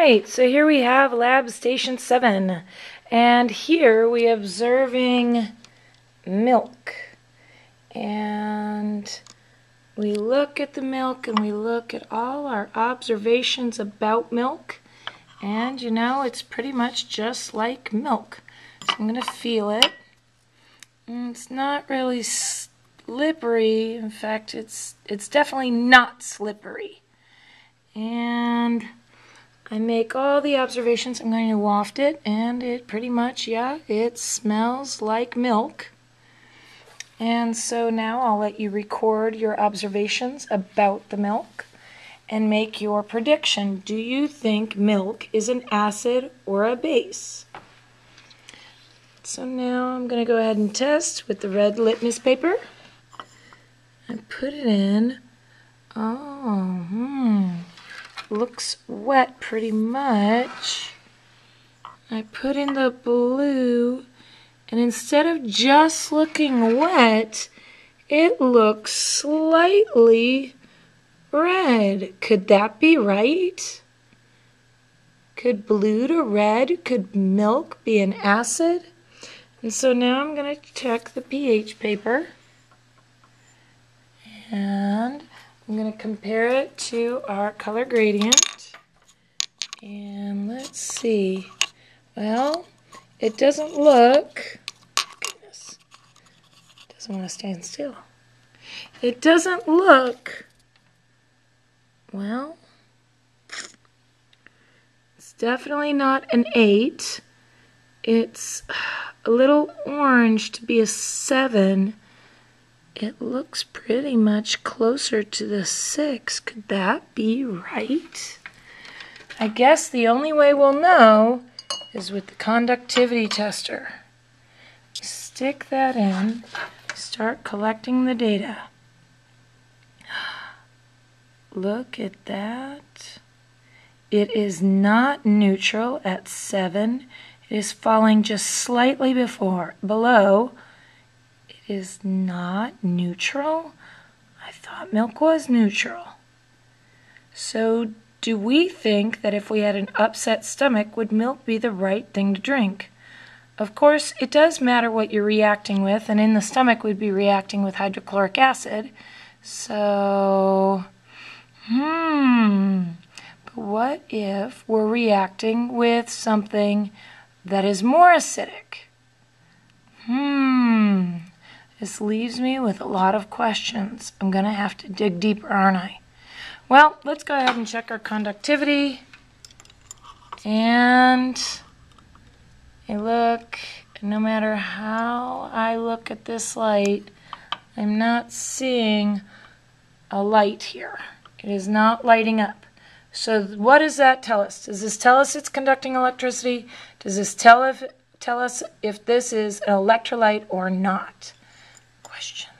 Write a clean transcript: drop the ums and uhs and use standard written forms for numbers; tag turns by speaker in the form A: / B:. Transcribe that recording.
A: right, so here we have Lab Station 7, and here we are observing milk. And we look at the milk and we look at all our observations about milk, and you know, it's pretty much just like milk. So I'm going to feel it. And it's not really slippery. In fact, it's definitely not slippery. And I make all the observations. I'm going to waft it, and it pretty much, yeah, it smells like milk. And so now I'll let you record your observations about the milk and make your prediction. Do you think milk is an acid or a base? So now I'm going to go ahead and test with the red litmus paper. I put it in. Looks wet pretty much. I put in the blue, and instead of just looking wet, it looks slightly red. Could that be right? Could blue to red, could milk be an acid? And so now I'm going to check the pH paper, and I'm going to compare it to our color gradient. And let's see. Well, it doesn't look, goodness, it doesn't want to stand still. It doesn't look, well, it's definitely not an 8. It's a little orange to be a 7. It looks pretty much closer to the 6. Could that be right? I guess the only way we'll know is with the conductivity tester. Stick that in, start collecting the data. Look at that. It is not neutral at 7. It is falling just slightly below. It is not neutral. I thought milk was neutral. So do we think that if we had an upset stomach, would milk be the right thing to drink? Of course, it does matter what you're reacting with, and in the stomach we'd be reacting with hydrochloric acid. So, but what if we're reacting with something that is more acidic? This leaves me with a lot of questions. I'm going to have to dig deeper, aren't I? Well, let's go ahead and check our conductivity. And look, no matter how I look at this light, I'm not seeing a light here. It is not lighting up. So what does that tell us? Does this tell us it's conducting electricity? Does this tell us if this is an electrolyte or not? Question.